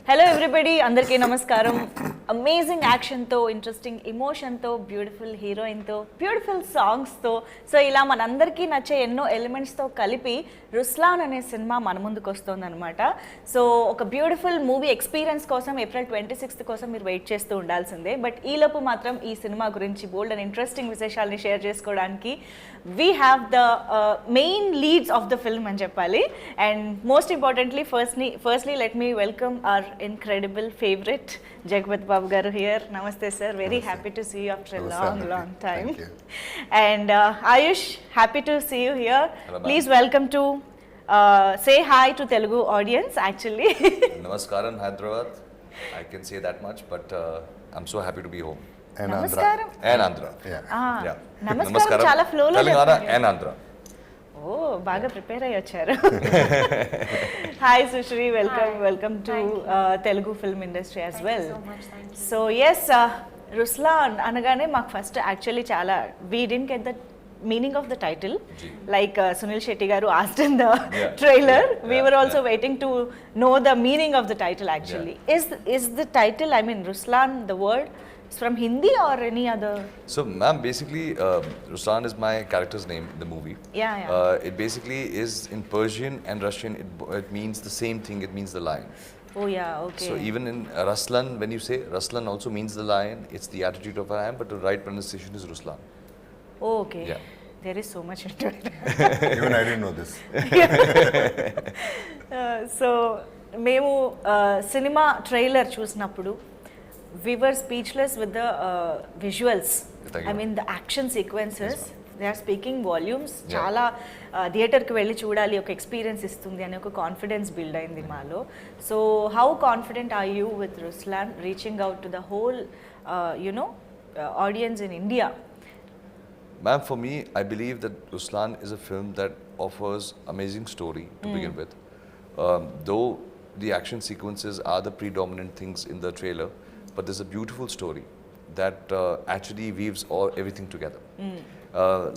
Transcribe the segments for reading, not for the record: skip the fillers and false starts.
Hello everybody, అందరికీ నమస్కారం. Amazing యాక్షన్తో, ఇంట్రెస్టింగ్ ఎమోషన్తో, బ్యూటిఫుల్ హీరోయిన్తో, బ్యూటిఫుల్ సాంగ్స్తో, సో ఇలా మనందరికీ నచ్చే ఎన్నో ఎలిమెంట్స్తో కలిపి రుస్లాన్ అనే సినిమా మన ముందుకు వస్తుందన్నమాట. సో ఒక బ్యూటిఫుల్ మూవీ ఎక్స్పీరియన్స్ కోసం April 26th కోసం మీరు వెయిట్ చేస్తూ ఉండాల్సిందే. బట్ ఈలోపు మాత్రం ఈ సినిమా గురించి బోల్డ్ అండ్ ఇంట్రెస్టింగ్ విశేషాలని షేర్ చేసుకోవడానికి we have the main leads of the film అని చెప్పాలి. And most importantly firstly let me welcome our incredible favorite Jagapathi Babu garu here. Namaste sir, very happy to see you after a long time. Thank you. And Aayush, happy to see you here. Hello, please welcome to say hi to Telugu audience actually. Namaskaram Hyderabad, I can say that much, but I'm so happy to be home. And Namaskaram. And Andhra. Yeah. Namaskaram చాలా flow లో Telangana చెప్పారు. and Andhra. ఓ బాగా prepare అయ్యి వచ్చారు. Hi Sushri, welcome to Telugu film industry as well. So yes, Ruslaan అనగానే మాకు first actually చాలా we didn't get the meaning of the title, like Suniel Shetty garu asked in the trailer. We were also waiting to know the meaning of the title actually. Is the title, I mean Ruslaan, the word is from Hindi or any other? So ma'am, basically Ruslan is my character's name in the movie. Yeah. It basically is in Persian and Russian, it means the same thing, it means the lion. Oh yeah, okay. So even in Ruslan, when you say Ruslan also means the lion, it's the attitude of a lion, but the right pronunciation is Ruslan. Oh, okay. Yeah. There is so much into it. Even I didn't know this. So మేము cinema trailer చూసినప్పుడు we were speechless with the visuals. Thank you. I mean the action sequences, Yes, they are speaking volumes. Yeah. చాలా థియేటర్కి వెళ్ళి చూడాలి, ఒక experience ఇస్తుంది అనే ఒక కాన్ఫిడెన్స్ బిల్డ్ అయింది మాలో. So how confident are you with Ruslaan reaching out to the whole audience in India? Ma'am, for me, I believe that Ruslan is a film that offers amazing story to begin with. Though the action sequences are the predominant things in the trailer, but there's a beautiful story that actually weaves everything together.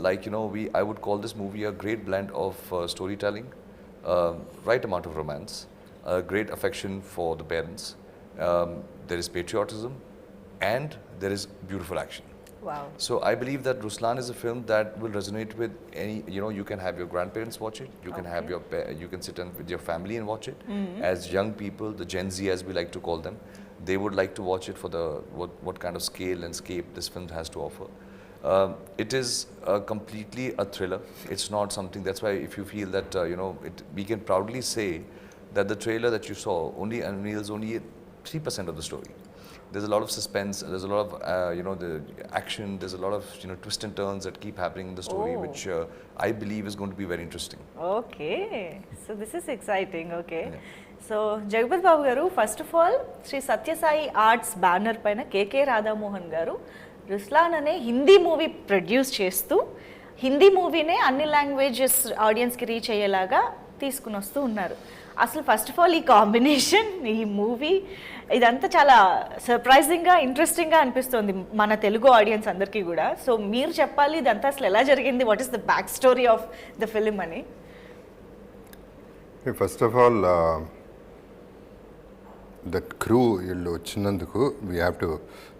Like, I would call this movie a great blend of storytelling, right amount of romance, great affection for the parents, there is patriotism, and there is beautiful action. Wow. So I believe that Ruslan is a film that will resonate with any, you can have your grandparents watch it, you can have you can sit with your family and watch it. As young people, the Gen Z as we like to call them, they would like to watch it for the what kind of scale and scape this film has to offer. It is completely a thriller. It's not something, that's why if you feel that, we can proudly say that the trailer that you saw only unveils only 3% of the story. There's a lot of suspense, there's a lot of, the action, there's a lot of, twists and turns that keep happening in the story, which I believe is going to be very interesting. Okay, so this is exciting. Okay. Yeah. So Jagapathi Babu garu, first of all, Sri Satya Sai Arts banner paina KK Radhamohan garu Ruslaan ane Hindi movie produce chestu Hindi movie ne anni languages audience ki reach ayyelaga తీసుకుని వస్తూ ఉన్నారు. అసలు first of all ఈ combination, ఈ movie, ఇదంతా చాలా సర్ప్రైజింగ్గా, ఇంట్రెస్టింగ్గా అనిపిస్తుంది మన తెలుగు ఆడియన్స్ అందరికీ కూడా. సో మీరు చెప్పాలి ఇదంతా అసలు ఎలా జరిగింది, what is the back story of the film అని. First of all the crew వీళ్ళు వచ్చినందుకు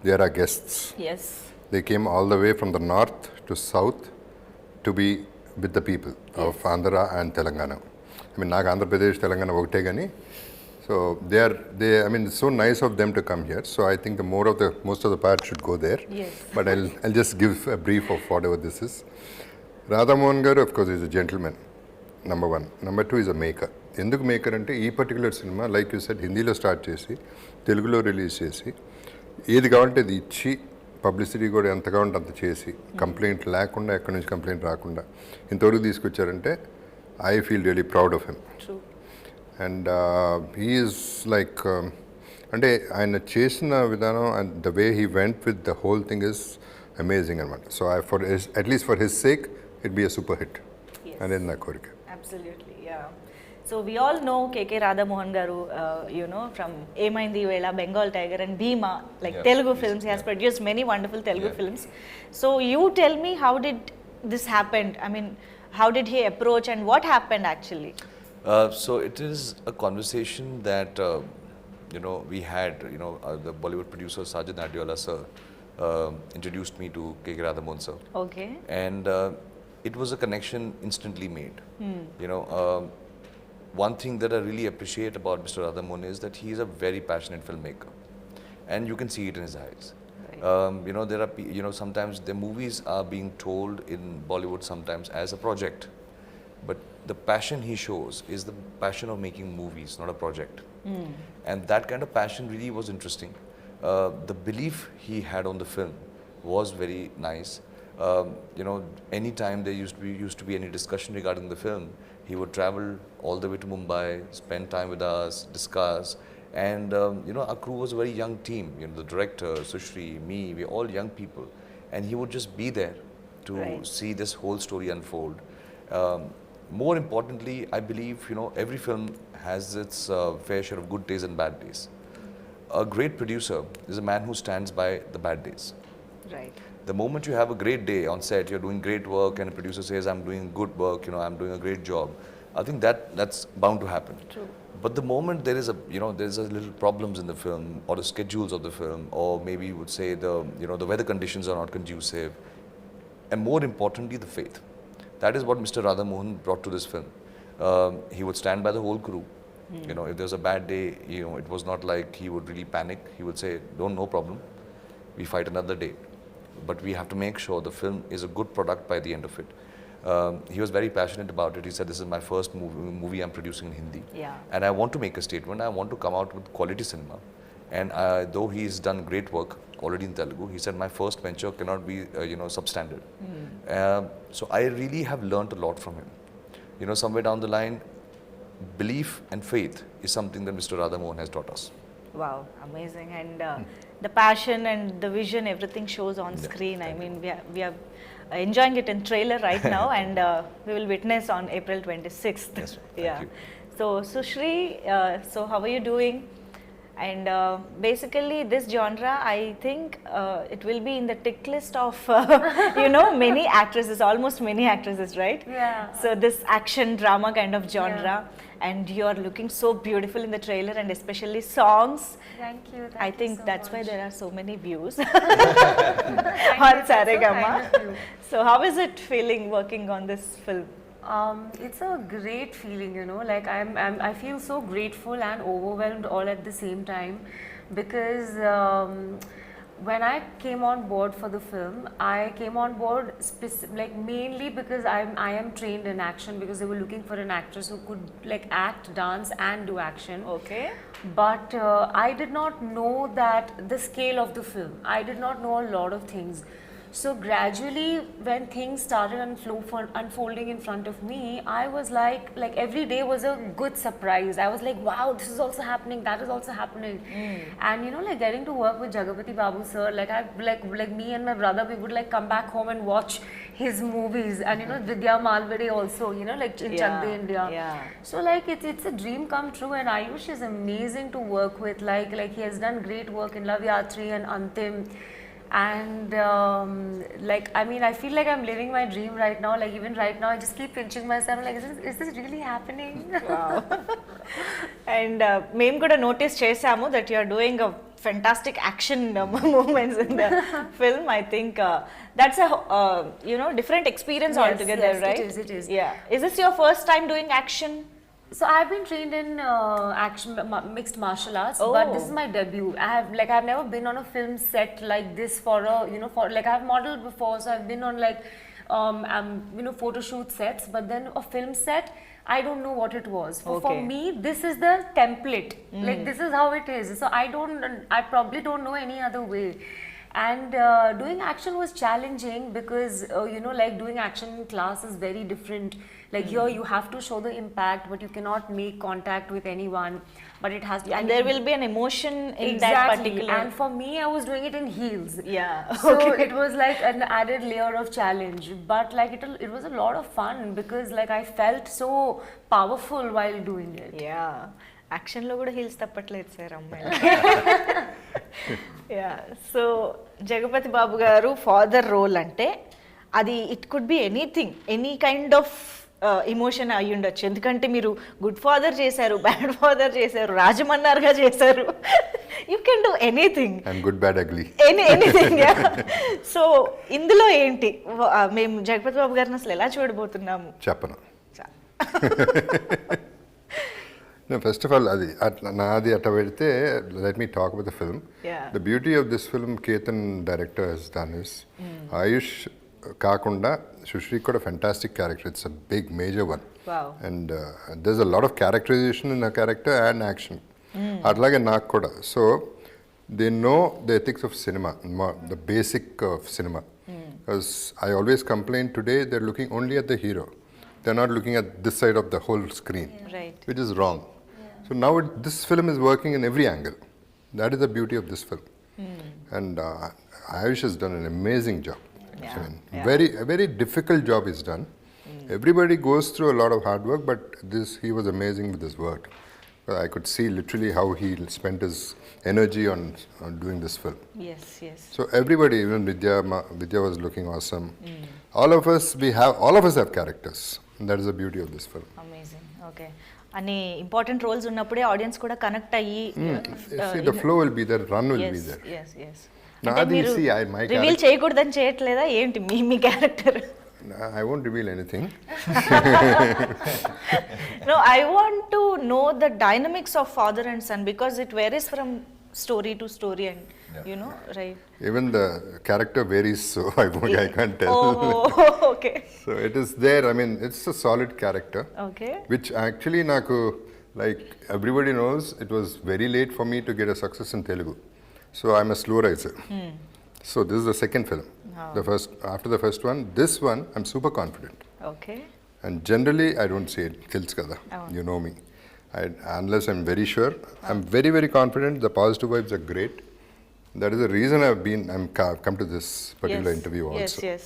they are guests. Yes, they came all the way from the north to south to be with the people of Andhra and Telangana. నాకు ఆంధ్రప్రదేశ్ తెలంగాణ ఒకటే కానీ, so it's so nice of them to come here. So I think most of the part should go there. Yes. But I'll just give a brief of whatever this is. Radhamohan garu, of course, is a gentleman, number one. Number two, is a maker. ఎందుకు maker అంటే ఈ particular cinema like you said హిందీలో start చేసి తెలుగులో release చేసి ఏది కావాలంటే అది ఇచ్చి పబ్లిసిటీ కూడా ఎంత కావాలంటే అంత చేసి కంప్లైంట్ లేకుండా, ఎక్కడి నుంచి కంప్లైంట్ రాకుండా ఇంతవరకు తీసుకొచ్చారంటే I feel really proud of him. True. And he is like, అంటే ఆయన చేసిన విధానం and the way he went with the whole thing is amazing అనమాట. So at least for his sake, it'd be a super hit. Yes. అనేది నా కోరిక. Absolutely, yeah. So we all know KK Radhamohan garu, from Emaindi Vela, Bengal Tiger and Bhima, like Telugu films. He has produced many wonderful Telugu films. So you tell me, how did this happen? I mean, how did he approach and what happened actually? So it is a conversation that we had, the Bollywood producer Sajid Nadiola sir introduced me to K. Radhamon sir. Okay. And it was a connection instantly made. One thing that I really appreciate about Mr. Radhamon is that he is a very passionate filmmaker, and you can see it in his eyes. There are sometimes the movies are being told in Bollywood sometimes as a project, but the passion he shows is the passion of making movies, not a project. And that kind of passion really was interesting. The belief he had on the film was very nice. Anytime there used to be any discussion regarding the film, he would travel all the way to Mumbai, spend time with us, discuss. And our crew was a very young team. The director, Sushri, me, we're all young people, and he would just be there to see this whole story unfold. More importantly, I believe every film has its fair share of good days and bad days. A great producer is a man who stands by the bad days. Right. The moment you have a great day on set, you're doing great work, and a producer says, I'm doing good work, I'm doing a great job, I think that's bound to happen. True. But the moment there is there's a little problems in the film, or the schedules of the film, or maybe you would say the weather conditions are not conducive, and more importantly, the faith. That is what Mr. Radhamohan brought to this film. He would stand by the whole crew. If there's a bad day, it was not like he would really panic. He would say, no problem, we fight another day. But we have to make sure the film is a good product by the end of it. He was very passionate about it. He said, this is my first movie I'm producing in Hindi. Yeah. And I want to make a statement. I want to come out with quality cinema. And though he's done great work already in Telugu, he said, my first venture cannot be, substandard. So I really have learned a lot from him. Somewhere down the line, belief and faith is something that Mr. Radhamohan has taught us. Wow, amazing. And the passion and the vision, everything shows on screen. I mean, we are enjoying it in trailer right now, and we will witness on April 26th. Yes, thank you. So, Sushri, so how are you doing? And basically, this genre, I think it will be in the tick list of, many actresses, almost many actresses, right? Yeah. So, this action drama kind of genre, and you are looking so beautiful in the trailer, and especially songs. Thank you. I think so that's why much. there are so many views Thank on you, that's so Saregama. kind of you. So, how is it feeling working on this film? It's a great feeling, like I feel so grateful and overwhelmed all at the same time, because when I came on board for the film, I came on board mainly because I am trained in action, because they were looking for an actress who could act, dance and do action. Okay. But I did not know that the scale of the film. I did not know a lot of things. So gradually, when things started unfolding in front of me, I was like every day was a good surprise. I was like, wow, this is also happening, that is also happening. And getting to work with Jagapathi Babu sir, me and my brother, we would come back home and watch his movies, and Vidya Malvade also, in Chak De India. Yeah. So it's a dream come true, and Aayush is amazing to work with. He has done great work in Love Yatri and Antim. And I feel like I'm living my dream right now. Even right now, I just keep pinching myself. Is this really happening? Wow. And మేము కూడా notice చేసాము that you are doing a fantastic action movements in the film. I think that's a different experience altogether, yes, right? It is. Yeah. Is this your first time doing action? So I've been trained in action mixed martial arts, but this is my debut. I've never been on a film set like this for I've modeled before, so I've been on photo shoot sets, but then a film set, I don't know what it was. For me, this is the template. This is how it is. So I probably don't know any other way. And doing action was challenging because doing action in class is very different. Here you have to show the impact, but you cannot make contact with anyone. But it has to, and there will be an emotion in that particular. And for me, I was doing it in heels. Yeah. So it was an added layer of challenge. But it was a lot of fun, because I felt so powerful while doing it. Yeah. Action lo kuda heels tappatలేదు sir అమ్మాయిలు. Yeah. So Jagapathi Babu garu father role ante అది it could be anything, any kind of emotion అయ్యి ఉండొచ్చు, ఎందుకంటే మీరు good father చేశారు, bad father చేశారు, రాజమన్నార్గా చేశారు. You can do anything and good bad ugly. Anything. So ఇందులో ఏంటి మేము జగపతి బాబు గారిని అసలు ఎలా చూడబోతున్నాము? చెప్పను. ఫస్ట్ ఆఫ్ ఆల్ అది అట్లా నాది అట్లా పెడితే let me talk about the film. The beauty of this film Ketan director he's done is Ayush కాకుండా సుశ్రీకి కూడా fantastic character. It's a big major one. And there is a lot of characterization in a character and action. అట్లాగే నాకు కూడా. So they know the ethics of cinema, the basic of cinema. Because I always complaint today they are looking only at the hero. They are not looking at this side of the whole screen, right, which is wrong. So now this film is working in every angle. That is the beauty of this film. And Aayush has done an amazing job. Yeah. I mean, a very difficult job is done. Everybody goes through a lot of hard work, but he was amazing with his work. I could see literally how he spent his energy on doing this film. Yes, yes. So everybody, even Vidya was looking awesome. All of us have characters. And that is the beauty of this film. Amazing. Okay. అని important roles ఉన్నప్పుడే audience కూడా connect అయ్యి See, the flow will be there, run will be there. yes, yes. Nadi, see, my reveal character, చేయకూడదని చేయట్లేదా ఏంటి మీ character? I won't reveal anything. No, I want to know the dynamics of father and son because it varies from story to story and you know, right? Even the character varies, so I can't tell. Oh, okay. So it is there. I mean, it's a solid character. Okay. Which actually, naku, like everybody knows, it was very late for me to get a success in Telugu. So I'm a slow riser. So this is the second film. After the first one, this one, I'm super confident. Okay. And generally, I don't say it. Tells kada. You know me. Unless I'm very sure, I'm very, very confident. The positive vibes are great. That is the reason I'm come to this particular interview also. Yes.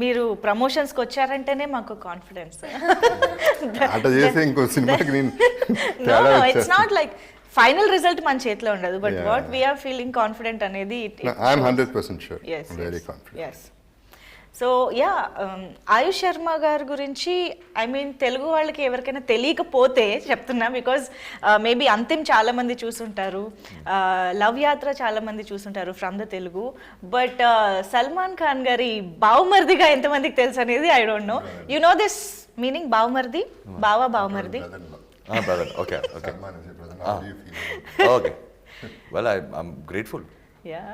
మీరు ప్రమోషన్స్కి వచ్చారంటేనే మాకు confidence. అట్లా చేస్తే ఇంకో సినిమాకి నేను it's not like final result మన చేతిలో ఉండదు, but what we're feeling confident అనేది I'm 100% sure. Very confident. Yes. So yeah, Ayush Sharma గారి గురించి ఐ మీన్ తెలుగు వాళ్ళకి ఎవరికైనా తెలియకపోతే చెప్తున్నా, బికాజ్ మేబీ అంతిమ్ చాలా మంది చూసుంటారు, లవ్ యాత్ర చాలా మంది చూసుంటారు from the Telugu, but Salman Khan గారి బావమర్దిగా ఎంతమందికి తెలుసు అనేది I don't know. You know this meaning బావమర్ది? బావమర్ది. Brother. Okay. Salman is your brother. How do you feel? Okay. Well, I'm grateful. Yeah.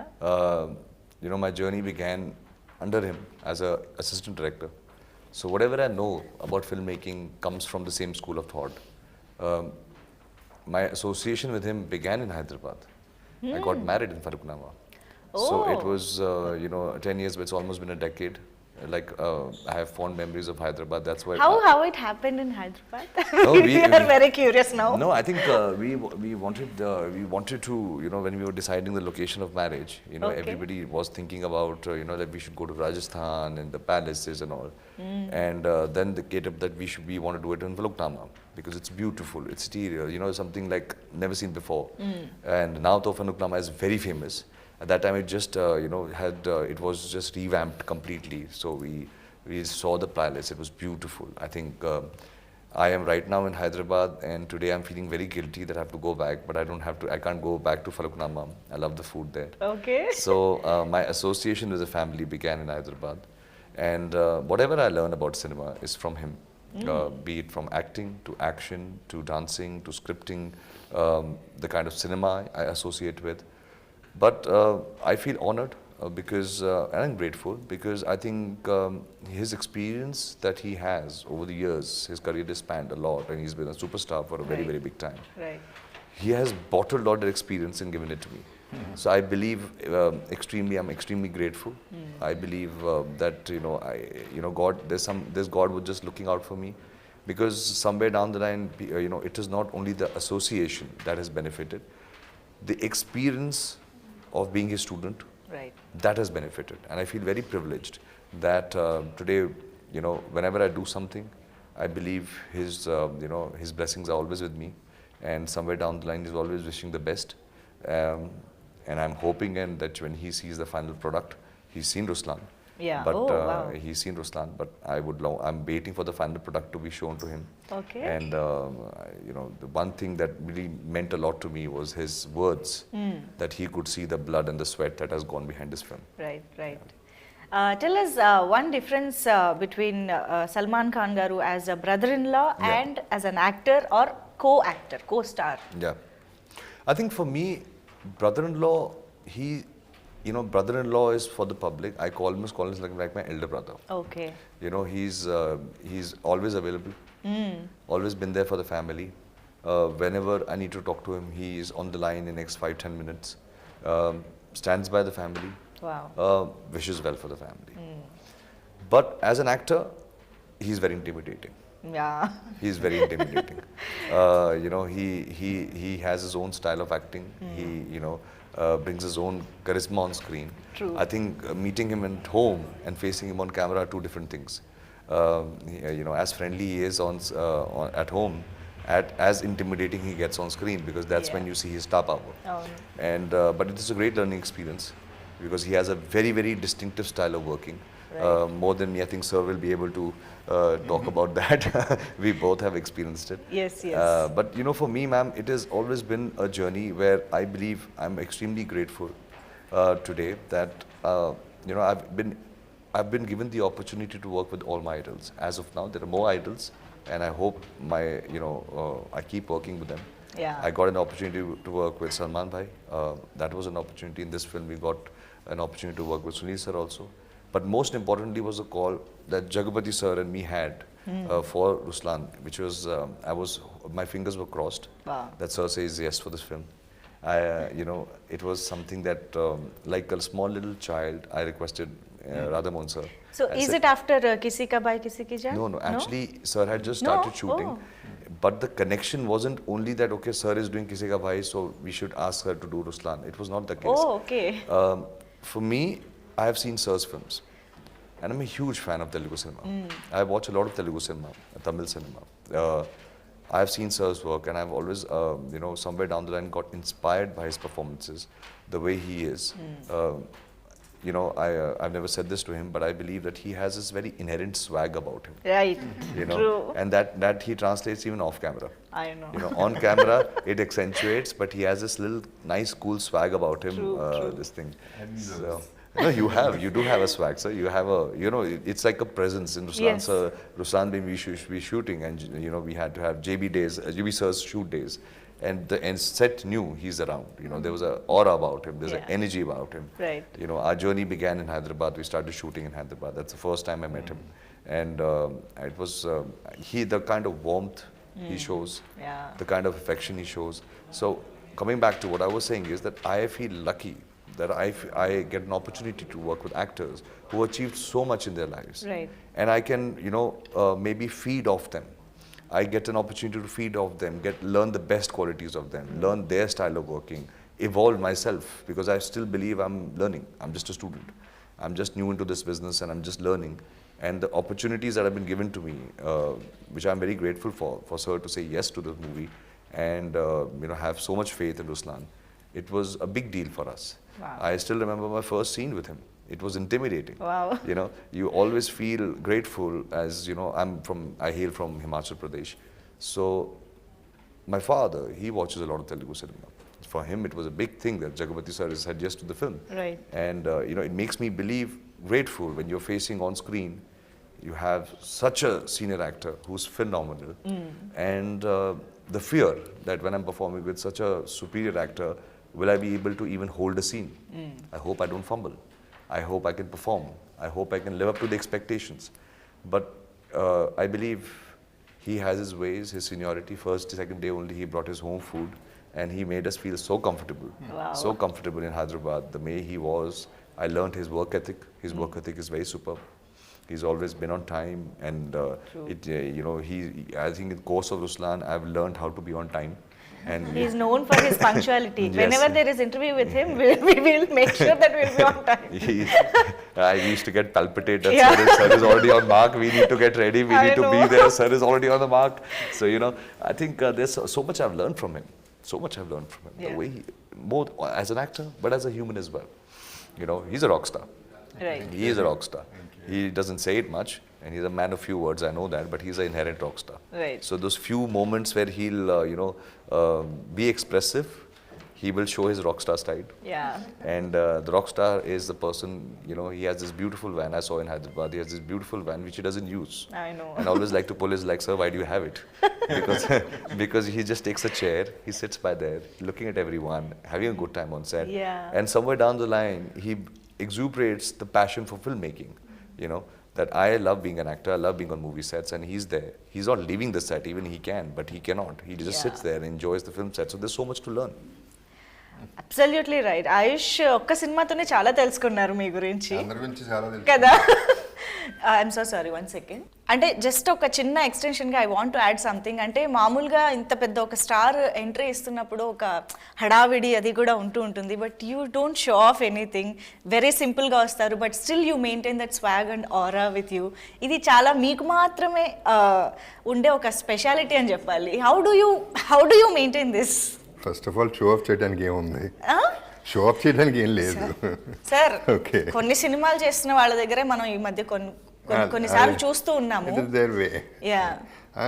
You know, my journey began under him as a assistant director. So whatever I know about filmmaking comes from the same school of thought. My association with him began in Hyderabad. I got married in Faruknama. So it was, 10 years, but it's almost been a decade. Like I have fond memories of Hyderabad. That's why. How it happened in Hyderabad? No, we are very curious now. No, I think we wanted to, when we were deciding the location of marriage, Okay. everybody was thinking about that we should go to Rajasthan and the palaces and all, and then they get up that we want to do it in Faluknama because it's beautiful, it's stereo, something like never seen before, and now Faluknama is very famous. At that time, it just it was just revamped completely. So we saw the palace. It was beautiful. I think I am right now in Hyderabad, and today I'm feeling very guilty that I have to go back, but I don't have to. I can't go back to Faluknama. I love the food there. Okay. So my association with the family began in Hyderabad, and whatever I learn about cinema is from him. Be it from acting to action to dancing to scripting, the kind of cinema I associate with. But I feel honored because, and I'm grateful because I think his experience that he has over the years, his career has spanned a lot, and he's been a superstar for a very, very big time. Right. He has bottled all that experience and given it to me. So I believe I'm extremely grateful. I believe that God, there's God was just looking out for me, because somewhere down the line, it is not only the association that has benefited, the experience of being his student, Right. that has benefited, and I feel very privileged that today, whenever I do something, I believe his blessings are always with me, and somewhere down the line he's always wishing the best, and I'm hoping and that when he sees the final product, he's seen Ruslaan, Yeah. But Oh, wow. he's seen Ruslan, but I'm waiting for the final product to be shown to him. Okay. And the one thing that really meant a lot to me was his words, that he could see the blood and the sweat that has gone behind this film. Right, right. Tell us one difference between Salman Khan garu as a brother-in-law Yeah. and as an actor or co-actor, co-star. Yeah. I think for me, brother-in-law, brother-in-law is for the public. I almost call him like my elder brother. Okay. He's always available, always been there for the family. Whenever I need to talk to him, he is on the line in next 5-10 minutes. Stands by the family. Wow. Wishes well for the family. But as an actor, he's very intimidating. Yeah. He's very intimidating. He has his own style of acting. He brings his own charisma on screen. True. I think meeting him at home and facing him on camera are two different things. As friendly he is at home, as intimidating he gets on screen, because that's when you see his star power. Oh. And but it is a great learning experience, because he has a very, very distinctive style of working. More than me, I think Sir will be able to talk about that. We both have experienced it. Yes, yes. But for me, ma'am, it has always been a journey where I believe I'm extremely grateful today that I've been given the opportunity to work with all my idols. As of now, there are more idols, and I hope I keep working with them. Yeah. I got an opportunity to work with Salman Bhai. That was an opportunity. In this film, we got an opportunity to work with Sunil Sir also. But most importantly was a call that Jagapathi Sir and me had for Ruslaan, which was, my fingers were crossed. Wow. That Sir says yes for this film. It was something that, like a small little child, I requested Radhamohan Sir. So I is said, it after Kisi Ka Bhai Kisi Ki Jaan? No, actually, Sir had just started No? shooting. Oh. But the connection wasn't only that, okay, Sir is doing Kisi Ka Bhai, so we should ask her to do Ruslaan. It was not the case. Oh, okay. For me, I have seen Sir's films, and I'm a huge fan of Telugu cinema. I watch a lot of Telugu cinema, Tamil cinema. I have seen Sir's work, and I've always, somewhere down the line got inspired by his performances, the way he is. I've never said this to him, but I believe that he has this very inherent swag about him. Right. True. And that he translates even off camera. I know. On camera it accentuates, but he has this little nice, cool swag about him. True. This thing. So, no, you do have a swag, sir. You have it's like a presence in Ruslaan. Yes. Sir, Ruslaan being we shooting, and we had to have JB days, JB Sir's shoot days, and set knew he's around. There was an aura about him. There's an energy about him. Right. Our journey began in Hyderabad. We started shooting in Hyderabad. That's the first time I met him, and it was the kind of warmth he shows, Yeah. the kind of affection he shows. So coming back to what I was saying is that I feel lucky that I get an opportunity to work with actors who achieved so much in their lives. Right. And I can, maybe feed off them. I get an opportunity to feed off them, learn the best qualities of them, learn their style of working, evolve myself, because I still believe I'm learning. I'm just a student. I'm just new into this business, and I'm just learning. And the opportunities that have been given to me, which I'm very grateful for Sir to say yes to this movie, and have so much faith in Ruslaan. It was a big deal for us. Wow. I still remember my first scene with him. It was intimidating. Wow. You always feel grateful, as I hail from Himachal Pradesh. So my father, he watches a lot of Telugu cinema. For him, it was a big thing that Jagapathi Sir said yes to the film. Right. And it makes me grateful when you're facing on screen, you have such a senior actor who's phenomenal, and the fear that when I'm performing with such a superior actor, will I be able to even hold a scene? I hope I don't fumble. I hope I can perform. I hope I can live up to the expectations. But I believe he has his ways, his seniority. First, second day only, he brought his home food, and he made us feel so comfortable. Wow. So comfortable in Hyderabad, the way he was. I learned his work ethic. His work ethic is very superb. He's always been on time, and I think in the course of Ruslaan, I've learned how to be on time. And He's known for his punctuality. Yes. Whenever there is interview with him, we will make sure that we'll be on time. I used to get palpitated. Yeah. Sir is already on mark. We need to get ready. We I need to know. be there. Sir is already on the mark. So, I think there's so much I've learned from him. So much I've learned from him. Yeah. The way both as an actor, but as a human as well. He's a rock star. Right. He is a rock star. He doesn't say it much, and he's a man of few words. I know that, but he's an inherent rock star. Right. So those few moments where he'll, be expressive, he will show his rock star side. Yeah. And the rock star is the person, he has this beautiful van. I saw in Hyderabad, he has this beautiful van which he doesn't use. I know. And I always like to pull his leg, sir, why do you have it? Because, because he just takes a chair, he sits by there, looking at everyone, having a good time on set. Yeah. And somewhere down the line, he exuberates the passion for filmmaking, that I love being an actor, I love being on movie sets, and he's there. He's not leaving the set, even he can, but he cannot. He just Yeah. sits there and enjoys the film set. So there's so much to learn. Absolutely right. Ayush ఒక్క సినిమాతోనే చాలా తెలుసుకున్నారు మీ గురించి అందరి గురించి చాలా తెలుసు. కదా. I'm so sorry, 1 second. అంటే జస్ట్ ఒక చిన్న ఎక్స్టెన్షన్గా I want to add something. అంటే మామూలుగా ఇంత పెద్ద ఒక స్టార్ ఎంట్రీ ఇస్తున్నప్పుడు ఒక హడావిడి అది కూడా ఉంటూ ఉంటుంది. But you don't show off anything, very సింపుల్గా వస్తారు. But still you maintain that swag and aura with you. ఇది చాలా మీకు మాత్రమే ఉండే ఒక స్పెషాలిటీ అని చెప్పాలి. How do you maintain this? First of all show off చేయడానికి ఏముంది, షో ఆఫ్ చేయడానికి ఏం లేదు. సార్ ఓకే, కొన్ని సినిమాలు చేస్తున్న వాళ్ళ దగ్గరే మనం ఈ మధ్య కొన్నిసార్లు చూస్తూ ఉన్నాము. It is there way. Yeah.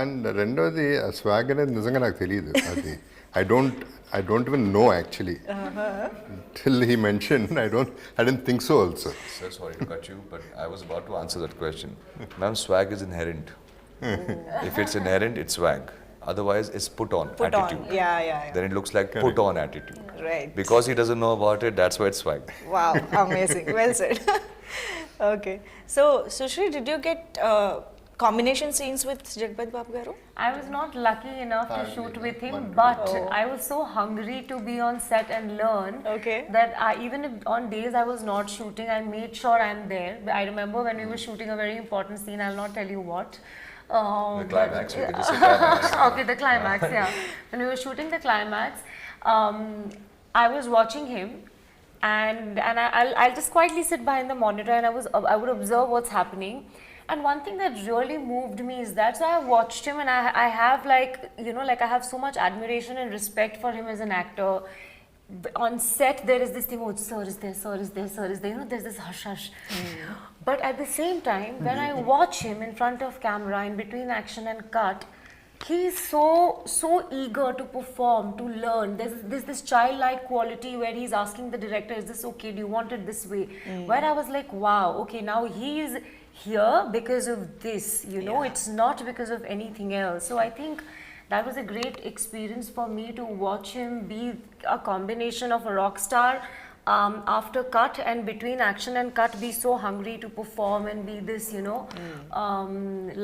And రెండోది ఆ స్వాగ్ అనేది నిజంగా నాకు తెలియదు. అది I don't even know actually till he mention. I didn't think so also. Sir, sorry to cut you, but I was about to answer that question. Ma'am, swag is inherent. If it's inherent, it's swag. Otherwise, it's put on attitude. Yeah. Then it looks like put on attitude. Right. Because he doesn't know about it, that's why it's swag. Wow, amazing. Well said. Okay. So, Sushri, did you get combination scenes with Jagapathi Babu garu? I was not lucky enough to shoot with him, but I was so hungry to be on set and learn Okay. that even if on days I was not shooting, I made sure I'm there. I remember when we were shooting a very important scene, I'll not tell you what. The climax, you can just say climax. Okay, the climax, yeah. When we were shooting the climax, I was watching him, and I'll just quietly sit behind the monitor, and I would observe what's happening. And one thing that really moved me is that, so I watched him, and I have I have so much admiration and respect for him as an actor. On set, there is this thing, oh, sir is there, sir is there, sir is there. There's this hush hush. But at the same time, when I watch him in front of camera, in between action and cut, he's so eager to perform, to learn. There's this childlike quality where he's asking the director, is this okay? Do you want it this way? Where I was like, wow, okay, now he's here because of this, it's not because of anything else. So I think that was a great experience for me to watch him be a combination of a rock star, after cut and between action and cut, be so hungry to perform and be this,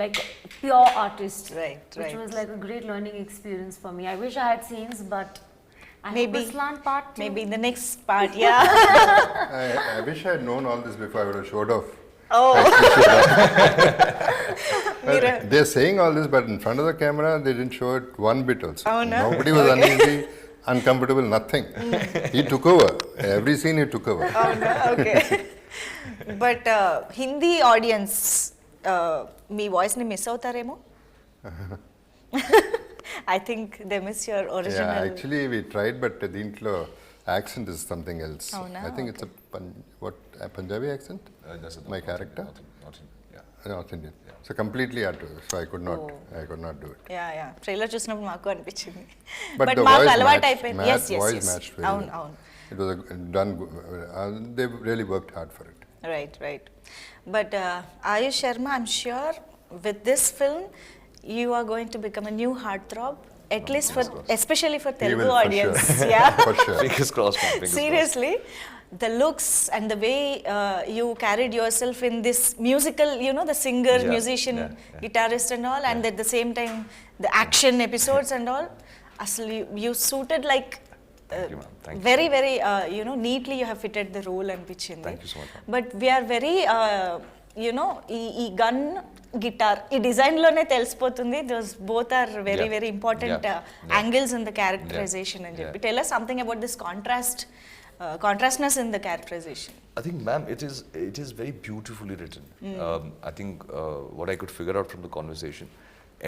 like pure artist. Right. Which was like a great learning experience for me. I wish I had scenes, but I Maybe- hope Ruslaan part 2. Maybe in the next part, yeah. I wish I had known all this before I would have showed off. Oh. They're saying all this, but in front of the camera, they didn't show it one bit also. Oh, no? Nobody was uneasy, uncomfortable, nothing. He took over. Every scene he took over. Oh, no? Okay. But Hindi audience, మీ వాయిస్ని miss అవుతారేమో. I think they miss your original. Yeah, actually we tried, but దీంట్లో accent is something else. Oh, no? I think it's a Punjabi accent? That's a My character? Not in, yeah. North Indian. So completely out of it. So I could not do it. Yeah trailer చూసినప్పుడు మాకు అనిపించింది. But but the మాకు voice అలవాటు matched, అయిపోయింది. voice matched very అవును well. అవును. It was done good. They really worked hard for it. Right. But Aayush Sharma, I'm sure with this film, you are going to become a new heartthrob, at least especially for He Telugu will, for audience. sure. Yeah. For sure. Fingers crossed, man. Fingers Seriously, the looks and the way you carried yourself in this musical, the singer, Yeah, musician, yeah. guitarist and all, and at the same time, the action episodes and all, actually you suited like Thank you, ma'am. Thank you. very neatly you have fitted the role అనిపించింది. Thank you so much, ma'am. But we are very ఈ gun guitar ఈ design లోనే తెలిసిపోతుంది. Those both are very important angles in the characterization అని చెప్పి. Tell us something about this contrastness in the characterization. I think, ma'am, it is very beautifully written. I think what I could figure out from the conversation,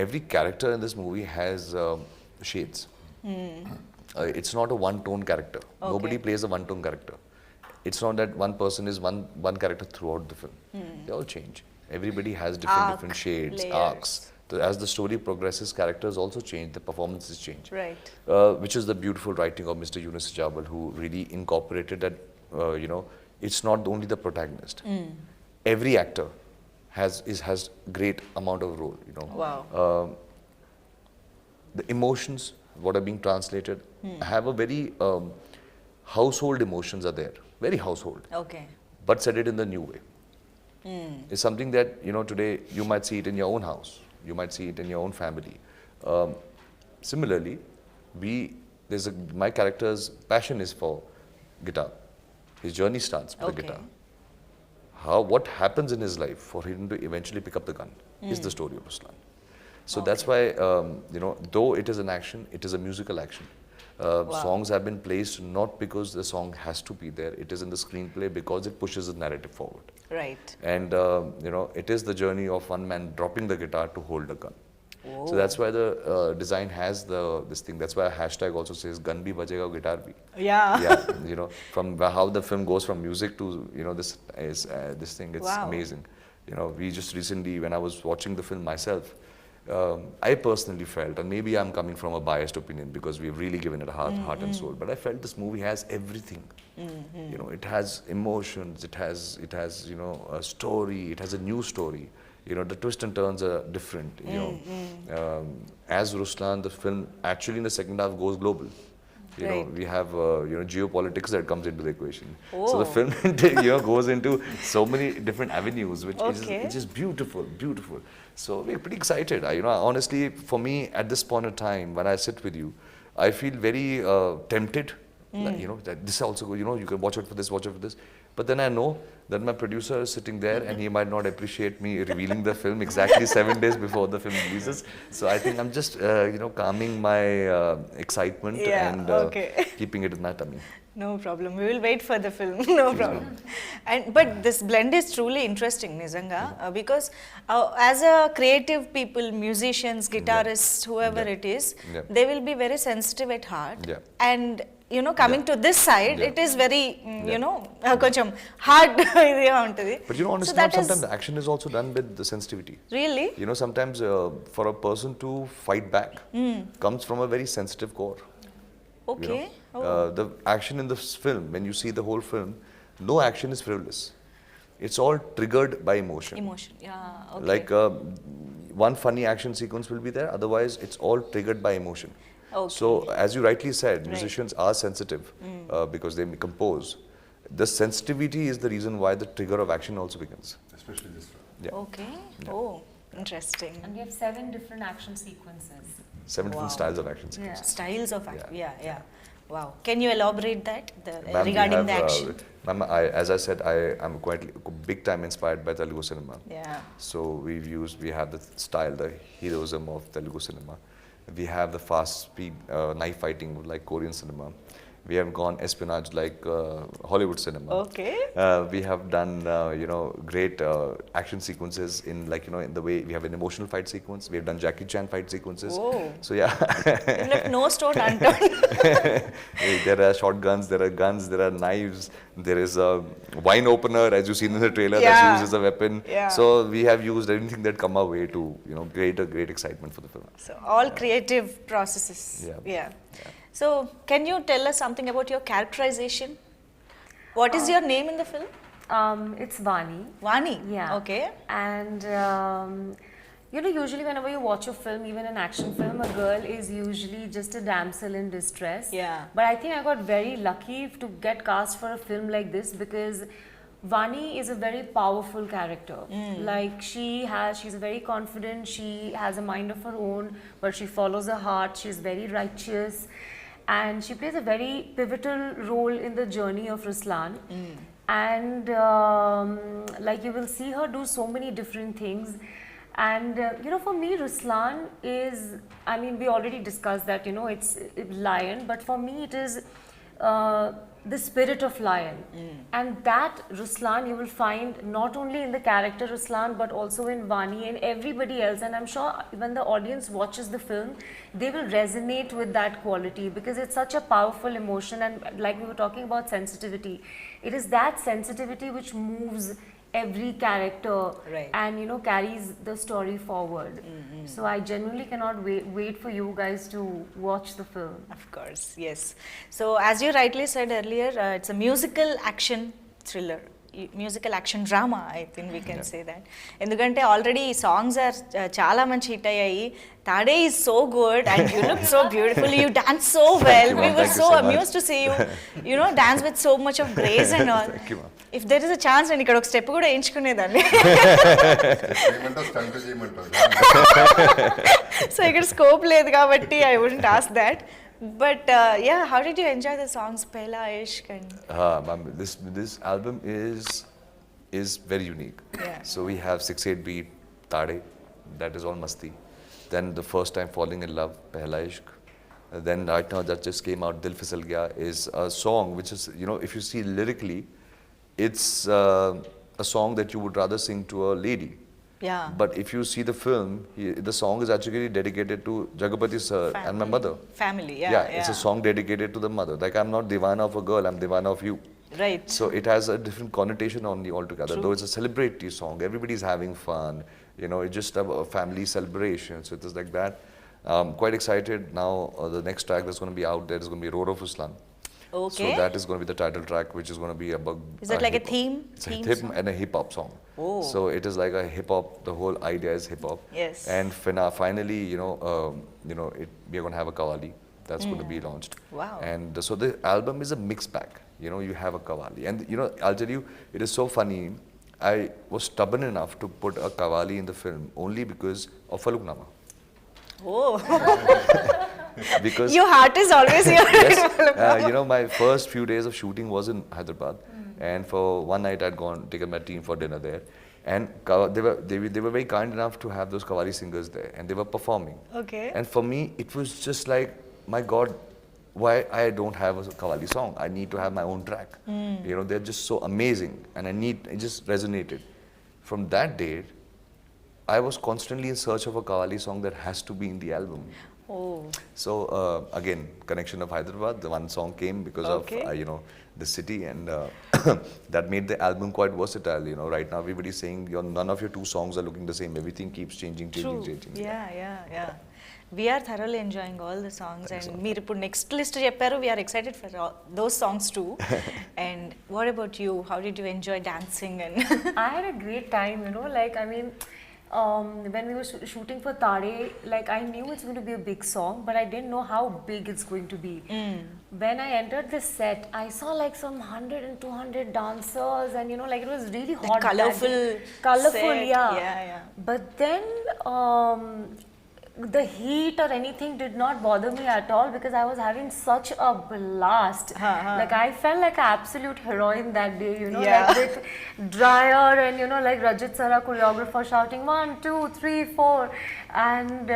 every character in this movie has shades. It's not a one-tone character. Okay. Nobody plays a one-tone character. It's not that one person is one character throughout the film. They all change. Everybody has different shades, layers. arcs. As the story progresses, characters also change, the performances change. Right. Which is the beautiful writing of Mr. Yunus Jabal, who really incorporated that, it's not only the protagonist. Every actor has great amount of role, Wow. the emotions, what are being translated, have a very household emotions are there, very household, Okay. but said it in the new way. It's something that, today you might see it in your own house, you might see it in your own family. Similarly, my character's passion is for guitar. His journey starts with the Okay. guitar. What happens in his life for him to eventually pick up the gun is the story of Ruslaan. So that's why, though it is an action, it is a musical action. Songs have been placed not because the song has to be there, it is in the screenplay because it pushes the narrative forward. Right. And, it is the journey of one man dropping the guitar to hold a gun. So that's why the design has this thing. That's why a hashtag also says gun bhi bajega, guitar bhi. Yeah. Yeah, from how the film goes from music to this thing. It's Wow. amazing. We just recently, when I was watching the film myself, I personally felt, and maybe I'm coming from a biased opinion because we've really given it a heart and soul, but I felt this movie has everything. It has emotions, it has a story, it has a new story. The twists and turns are different. As Ruslaan, the film actually in the second half goes global. Right. We have geopolitics that comes into the equation. Oh. So the film goes into so many different avenues, which Okay. is just beautiful. So we're pretty excited. Honestly, for me at this point of time, when I sit with you, I feel very tempted. That this also, you can watch out for this. But then I know that my producer is sitting there and he might not appreciate me revealing the film exactly 7 days before the film releases. So I think I'm just, calming my excitement Yeah, and okay. keeping it in my tummy. No problem. We will wait for the film. No problem. But this blend is truly interesting, Nizanga, because as a creative people, musicians, guitarists, whoever it is, Yeah. they will be very sensitive at heart. Yeah. And coming to this side, Yeah. it is very, koncham hard. But honestly, so that sometimes is the action is also done with the sensitivity. really Sometimes for a person to fight back comes from a very sensitive core. okay. The action in this film, when you see the whole film, no action is frivolous. It's all triggered by emotion. Emotion. Yeah. Okay. Like one funny action sequence will be there, otherwise it's all triggered by emotion. Okay. So as you rightly said, musicians are sensitive because they compose. The sensitivity is the reason why the trigger of action also begins. Especially this one. Yeah. Okay. Oh, interesting. And we have 7 different action sequences. 7 different Wow. styles of action sequences. Styles of action. Yeah. Wow. Can you elaborate that Ma'am, we regarding have, the action? Ma'am, as I said, I am quite big time inspired by Telugu cinema. Yeah. So we have the style, the heroism of Telugu cinema. We have the fast speed knife fighting like Korean cinema. We have gone espionage like Hollywood cinema. Okay. We have done great action sequences in in the way we have an emotional fight sequence. We have done Jackie Chan fight sequences. Oh. So yeah. You left no stone unturned. There are shotguns, there are guns, there are knives, there is a wine opener as you seen in the trailer Yeah. that's used as a weapon. Yeah. So we have used anything that come our way to create a great excitement for the film. So all creative processes. Yeah. So can you tell us something about your characterization? What is your name in the film? It's Vani. Vani. Yeah. Okay. And usually whenever you watch a film, even an action film, a girl is usually just a damsel in distress. Yeah. But I think I got very lucky to get cast for a film like this because Vani is a very powerful character. Like she's very confident, she has a mind of her own, but she follows her heart, she's very righteous. And she plays a very pivotal role in the journey of Ruslaan. And like you will see her do so many different things. And for me, Ruslaan is, we already discussed that, it's lion, but for me it is the spirit of lion. And that Ruslan you will find not only in the character Ruslan but also in Vani and everybody else. And I'm sure when the audience watches the film, they will resonate with that quality because it's such a powerful emotion. And like we were talking about sensitivity, it is that sensitivity which moves every character, Right. and carries the story forward. So I genuinely cannot wait for you guys to watch the film. Of course, yes. So as you rightly said earlier, it's a musical action thriller. Musical action drama, I think we can say that. ఎందుకంటే already songs are చాలా మంచి hit అయ్యాయి. తాడే is so good and you look so beautiful, you dance so well, we were so amused to see you dance with so much of grace and all. If there is a chance నేను ఇక్కడ ఒక step కూడా ఎంచుకునేదాన్ని. So ఇక్కడ scope లేదు కాబట్టి I wouldn't ask that. But yeah, how did you enjoy the songs, Pehla Aayush? This album is very unique. Yeah. So we have 6/8 beat Tade, that is all masti. Then the first time falling in love, Pehla Ishq. Then right now that just came out, Dil Fisal Gaya, is a song which is, if you see lyrically, it's a song that you would rather sing to a lady. Yeah. But if you see the film, the song is actually dedicated to Jagapathi sir and my mother. Family, It's a song dedicated to the mother. Like, I'm not divana of a girl, I'm divana of you. Right. So it has a different connotation on the altogether. True. Though it's a celebratory song, everybody's having fun. It's just a family celebration. So it is like that. Quite excited now. The next track that's going to be out there is going to be Roar of Ruslaan. Okay. So that is going to be the title track, which is going to be about. Is that like a theme? It's Theme a hip song? and a hip hop song. Oh. So it is like a hip hop. The whole idea is hip hop. Yes. And finally, we are going to have a Qawwali that's going to be launched. Wow. And so the album is a mixed bag. You have a Qawwali, and I'll tell you, it is so funny. I was stubborn enough to put a Qawwali in the film only because of Faluknama. Oh. Because Your heart is always here. yes, my first few days of shooting was in Hyderabad, and for one night I'd taken my team for dinner there, and they were very kind enough to have those Qawwali singers there, and they were performing. Okay. And for me, it was just like, my God, why I don't have a Qawwali song? I need to have my own track. They're just so amazing, and it just resonated. From that date, I was constantly in search of a Qawwali song that has to be in the album. Oh. So again, connection of Hyderabad, the one song came because Okay. of the city, and that made the album quite versatile. Right now everybody's saying none of your two songs are looking the same. Everything keeps changing. Yeah. We are thoroughly enjoying all the songs, and మీరు ఇప్పుడు next list చెప్పారు. We are excited for those songs too. And what about you? How did you enjoy dancing? And I had a great time, when we were shooting for Tade, like, I knew it's going to be a big song, but I didn't know how big it's going to be. When I entered the set, I saw like some 100 and 200 dancers, and like it was really hot. that colourful day. Colorful, set. yeah. But then the heat or anything did not bother me at all because I was having such a blast. Like, I felt like an absolute heroine that day, Yeah. like with dryer and like Rajat Sara, choreographer, shouting 1, 2, 3, 4, and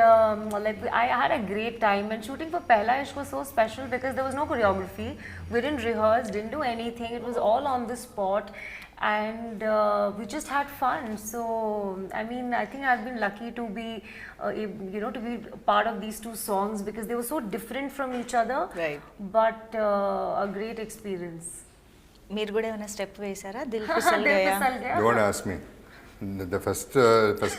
like I had a great time. And shooting for Pehla Ishq was so special because there was no choreography. We didn't rehearse, didn't do anything. It was all on the spot. And we just had fun. So I think I've been lucky to be to be part of these two songs because they were so different from each other. Right. But a great experience. మీరు కూడా ఏమైనా step వేసారా? Dil Fisal Dil గయా. Fisal Gaya. Don't ask me. The first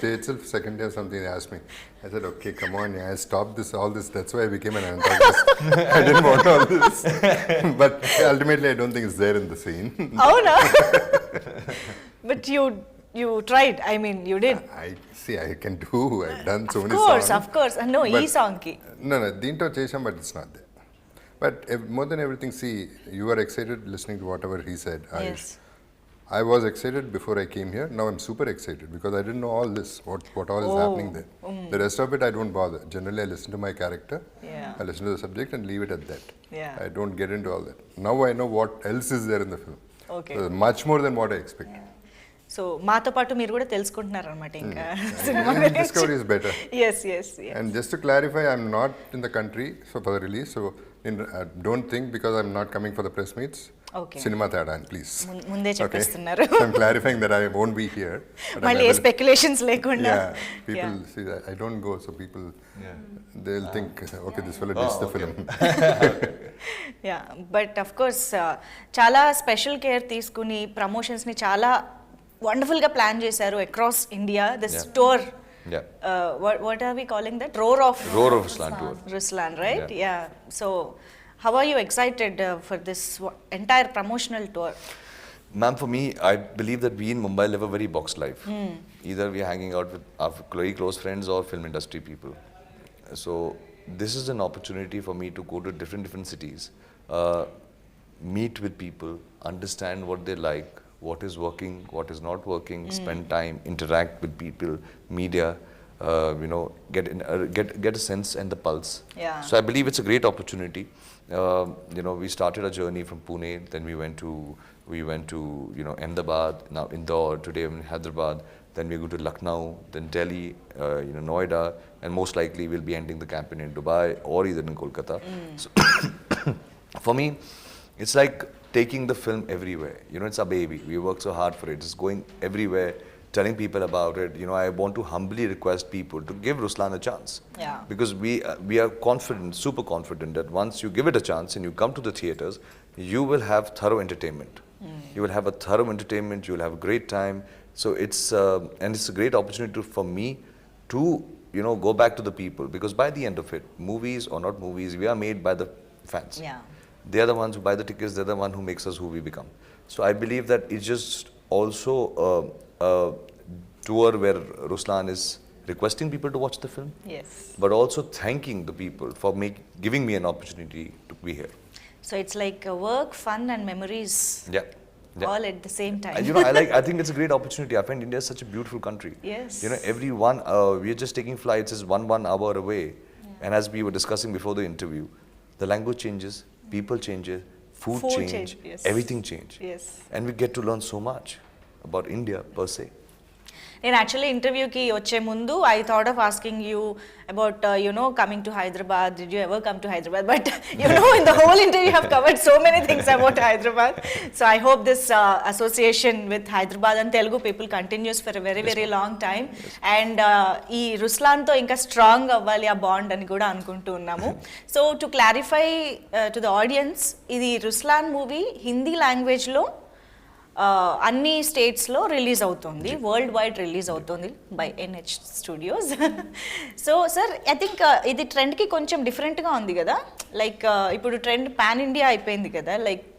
day itself, second day or something, they asked me. I said, okay, come on, I stopped all this. That's why I became an antagonist. I didn't want all this. But ultimately, I don't think it's there in the scene. అవునా? But you tried. I mean, you did. I can do. I've done so many songs. Of course. No, But- ఈ song కి. No, దీంట్లో చేసాం, but it's not there. But more than everything, see, you were excited listening to whatever he said, Aayush. Yes. I was excited before I came here. Now I'm super excited because I didn't know all this, what all is happening there. The rest of it, I don't bother. Generally, I listen to my character, Yeah. I listen to the subject and leave it at that. Yeah. I don't get into all that. Now I know what else is there in the film. Okay. So much more than what I expected. So మాతో పాటు మీరు కూడా తెలుసుకుంటున్నారు అనమాట ఇంకా Discovery is better. Yes And just to clarify, I'm not in the country for the release. So Don't think because I'm not coming for the press meets. Okay. Cinema tada, please. ముందే చెప్పేస్తున్నారు. So I'm clarifying that I won't be here. but I'm మళ్ళీ ఏ avail- speculations లేకుండా. Yeah, people see that I don't go, so people they'll think, okay, this fellow did the film. Yeah but of course చాలా special care తీసుకుని ప్రమోషన్స్ని చాలా వండర్ఫుల్గా plan చేశారు across India this tour. Yeah. What are we calling that? Roar of Ruslaan tour. Ruslaan, right? Yeah. So, how are you excited for this entire promotional tour? Ma'am, for me, I believe that we in Mumbai live a very boxed life. Either we are hanging out with our very close friends or film industry people. So this is an opportunity for me to go to different cities, meet with people, understand what they like, what is working, what is not working, spend time, interact with people, media, get a sense and the pulse. Yeah. So I believe it's a great opportunity. We started a journey from Pune, then we went to Ahmedabad, now Indore, today in Hyderabad, then we go to Lucknow, then Delhi, Noida, and most likely we'll be ending the campaign in Dubai or either in Kolkata. So for me, it's like taking the film everywhere. It's a baby. We work so hard for it. It's going everywhere, telling people about it. I want to humbly request people to give Ruslaan a chance. Yeah. Because we are confident, super confident that once you give it a chance and you come to the theaters, you will have thorough entertainment. You will have a thorough entertainment. You will have a great time. So it's a great opportunity for me to go back to the people, because by the end of it, movies or not movies, we are made by the fans. Yeah. They are the ones who buy the tickets. They're the one who makes us who we become. So I believe that it's just also a tour where Ruslaan is requesting people to watch the film, Yes. but also thanking the people for giving me an opportunity to be here. So it's like work, fun, and memories Yeah. Yeah. all at the same time. I think it's a great opportunity. I find India is such a beautiful country. Yes. Everyone, we are just taking flights is one hour away. And as we were discussing before the interview, the language changes, people changes, food change, yes. everything change. Yes. And we get to learn so much about India per se. నేను actually ఇంటర్వ్యూకి వచ్చే ముందు I thought of asking you about coming to Hyderabad. Did you ever come to Hyderabad? But in the whole interview have covered so many things about Hyderabad. So I hope this association with Hyderabad and Telugu people continuous for a very very long time. And ఈ రుస్లాన్తో ఇంకా strong అవ్వాలి ఆ bond అని కూడా అనుకుంటూ ఉన్నాము. So to clarify to the audience, ఇది Ruslaan movie Hindi లాంగ్వేజ్లో అన్ని స్టేట్స్లో రిలీజ్ అవుతుంది, వరల్డ్ వైడ్ రిలీజ్ అవుతుంది by NH studios. So sir, I think ఇది ట్రెండ్కి కొంచెం డిఫరెంట్గా ఉంది కదా. లైక్ ఇప్పుడు ట్రెండ్ పాన్ ఇండియా అయిపోయింది కదా, like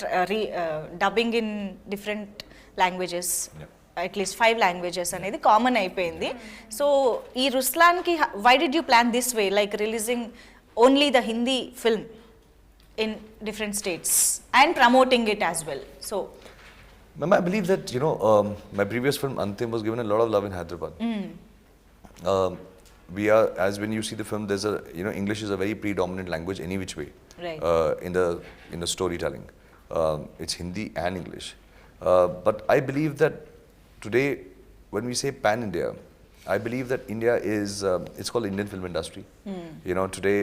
dubbing in different languages, అట్లీస్ట్ 5 లాంగ్వేజెస్ అనేది కామన్ అయిపోయింది. సో ఈ రుస్లాన్కి why did you plan this way, like releasing only the Hindi film in different states and promoting it as well? So Ma'am, I believe that, my previous film, Antim, was given a lot of love in Hyderabad. We are, as when you see the film, there's English is a very predominant language any which way. Right. In the storytelling. It's Hindi and English. But I believe that today, when we say pan-India, I believe that India is, it's called the Indian film industry. Today,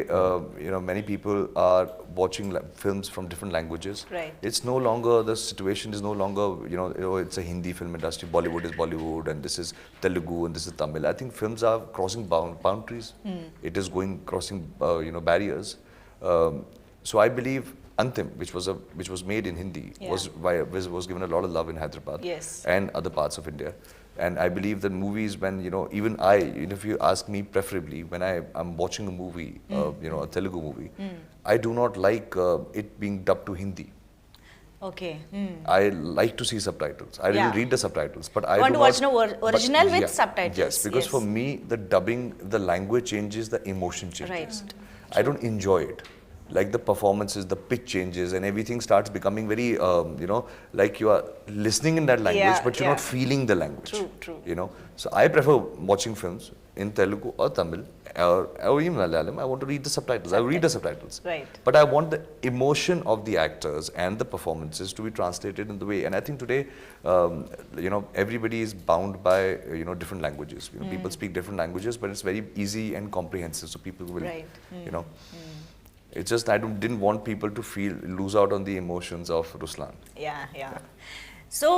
many people are watching films from different languages. Right. It's no longer, the situation is no longer, it's a Hindi film industry, Bollywood is Bollywood, and this is Telugu, and this is Tamil. I think films are crossing boundaries. It is crossing, barriers. So I believe Antim, which was made in Hindi, was given a lot of love in Hyderabad. Yes. And other parts of India. And I believe that movies, when, even if you ask me preferably, when I'm watching a movie, a Telugu movie, I do not like it being dubbed to Hindi. Okay. I like to see subtitles. I really read the subtitles, but I want do to watch not, original with subtitles. Yes, because for me, the dubbing, the language changes, the emotion changes. Right. I don't enjoy it. Like the performances, the pitch changes, and everything starts becoming very, like you are listening in that language, but you're not feeling the language. True. So I prefer watching films in Telugu or Tamil or even Malayalam. I want to read the subtitles. I read the subtitles. Right. But I want the emotion of the actors and the performances to be translated in the way. And I think today, everybody is bound by, different languages. People speak different languages, but it's very easy and comprehensive. So people will, Right. It's just I didn't want people to lose out on the emotions of Ruslaan. యా సో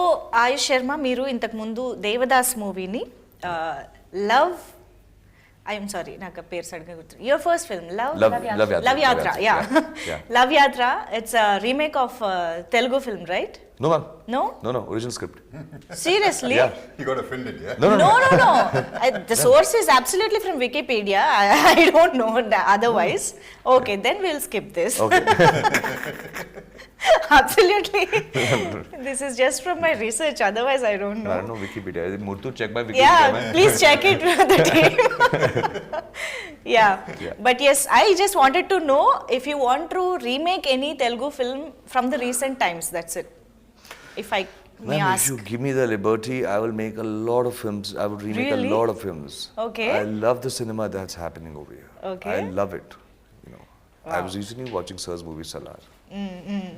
ఆయుష్ శర్మ మీరు ఇంతకు ముందు దేవదాస్ మూవీని love I'm sorry నాకు పేరు సడన్గా గుర్తు యువర్ ఫస్ట్ ఫిల్మ్ లవ్ యాత్ర యా లవ్ యాత్ర it's remake of Telugu film right No, ma'am. No? No, original script. Seriously? Yeah. You got offended, yeah? No. The source is absolutely from Wikipedia. I don't know otherwise. Okay, then we'll skip this. Okay. Absolutely. This is just from my research. Otherwise, I don't know. I don't know Wikipedia. Murthu, check my Wikipedia. Yeah, please check it with the team. Yeah. But yes, I just wanted to know if you want to remake any Telugu film from the recent times. That's it. If I may Ma'am, ask. if you give me the liberty, I will make a lot of films. I would remake Really? a lot of films. Okay. I love the cinema that's happening over here. Okay. I love it. You know, I was recently watching Sir's movie Salar.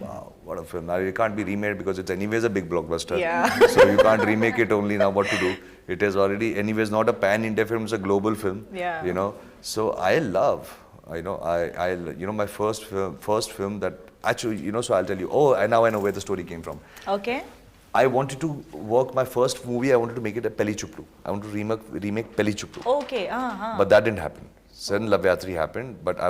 Wow, what a film! Now it can't be remade because it's anyways a big blockbuster. Yeah. So you can't remake it only now. What to do? It is already anyways not a pan-India film; it's a global film. Yeah. You know, so I love. My first film that actually, so I'll tell you. Oh, and now I know where the story came from. Okay. I wanted to work my first movie. I wanted to make it a Pelli Chuplu. I want to remake Pelli Chuplu. Okay. But that didn't happen. Then Lavyatri happened. But I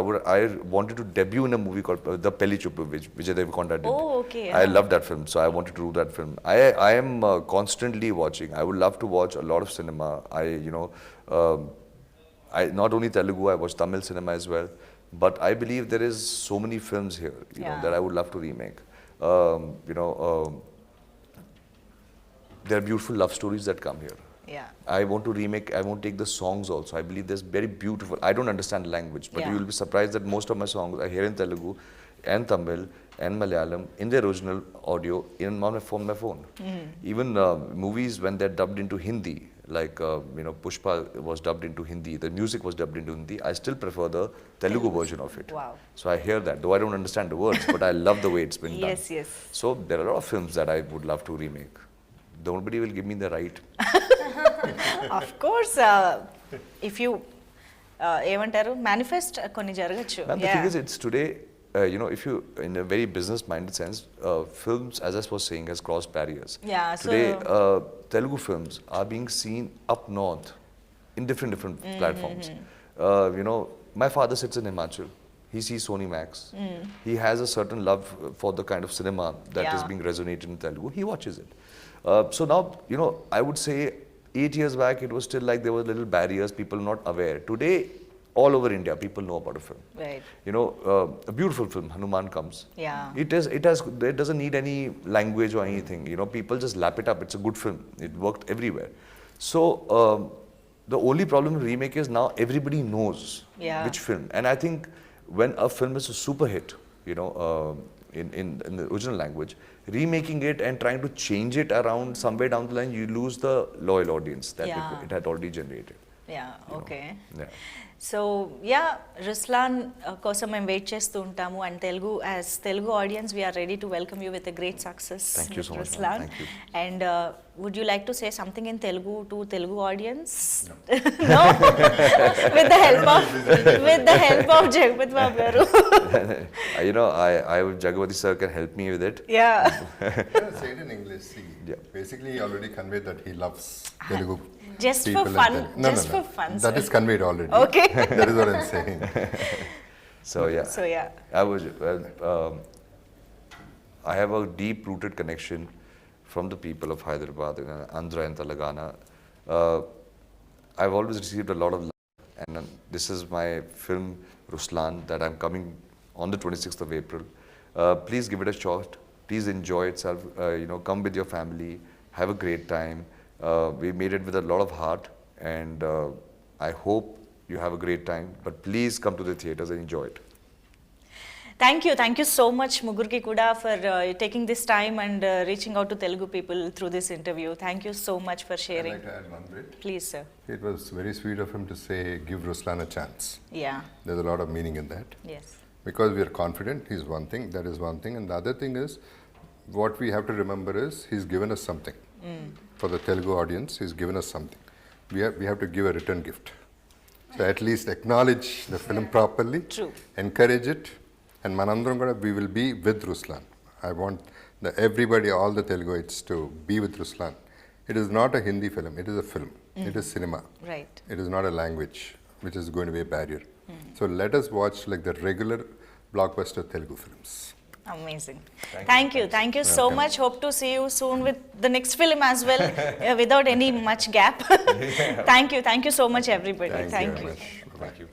wanted to debut in a movie called The Pelli Chuplu, which Vijay Deverakonda did. Oh, okay. I love that film, so I wanted to do that film. I am constantly watching. I would love to watch a lot of cinema. I not only Telugu, I watch Tamil cinema as well. But I believe there is so many films here, that I would love to remake. There are beautiful love stories that come here. Yeah. I want to remake, I want to take the songs also. I believe there's very beautiful, I don't understand language, but Yeah. you will be surprised that most of my songs are here in Telugu and Tamil and Malayalam in their original audio from my phone. Even movies when they're dubbed into Hindi, like Pushpa was dubbed into Hindi, the music was dubbed into Hindi, I still prefer the Telugu version of it. Wow. So I hear that, though I don't understand the words, but I love the way it's been done. Yes. So there are a lot of films that I would love to remake. Nobody will give me the right. Of course, if you ఏమంటారు manifest కొన్ని జరగచ్చు. And the thing is, it's today, if you, in a very business-minded sense, films, as I was saying, has crossed barriers. Yeah, Today, Telugu films are being seen up north in different platforms. My father sits in Himachal. He sees Sony Max. He has a certain love for the kind of cinema that is being resonated in Telugu. He watches it. So now, I would say 8 years back, it was still like there were little barriers, people not aware. Today, all over India, people know about a film. Right. A beautiful film, Hanuman comes. Yeah. It doesn't need any language or anything. People just lap it up. It's a good film. It worked everywhere. So the only problem with remake is now everybody knows which film. And I think when a film is a super hit, in the original language, remaking it and trying to change it around somewhere down the line, you lose the loyal audience that it had already generated. Yeah, okay. Yeah. So Ruslaan కోసం మేము wait చేస్తూ ఉంటాము and Telugu audience we're ready to welcome you with great success Ruslaan and would you like to say something in Telugu to Telugu audience no with the help of Jagapathi Babu garu I Jagapathi sir can help me with it. Say it in English. Basically he already conveyed that he loves Telugu. Just for fun. For fun. That is conveyed already. Okay. That is what I'm saying. So yeah. I have a deep-rooted connection from the people of Hyderabad, Andhra and Telangana. I've always received a lot of love, and this is my film Ruslaan that I'm coming on the 26th of April. Please give it a shot. Please enjoy itself. Come with your family. Have a great time. We made it with a lot of heart, and I hope you have a great time. But please come to the theaters and enjoy it. Thank you so much Mugurki Kuda for taking this time and reaching out to Telugu people through this interview. Thank you so much for sharing. I'd like to add one bit. Please, sir. It was very sweet of him to say, give Ruslaan a chance. Yeah. There's a lot of meaning in that. Yes. Because we are confident, he's one thing, that is one thing. And the other thing is, what we have to remember is, he's given us something. For the Telugu audience, he's given us something. We have to give a return gift. So at least acknowledge the film properly. True. Encourage it, And manandram kuda we will be with Ruslan. I want everybody, all the Teluguites to be with Ruslan. It is not a Hindi film, it is a film. It is cinema. Right. It is not a language, which is going to be a barrier. So let us watch like the regular blockbuster Telugu films. Amazing. Thank you so much. Hope to see you soon with the next film as well, without any much gap. Thank you so much everybody. Thank you very you. much. Bye-bye. Thank you.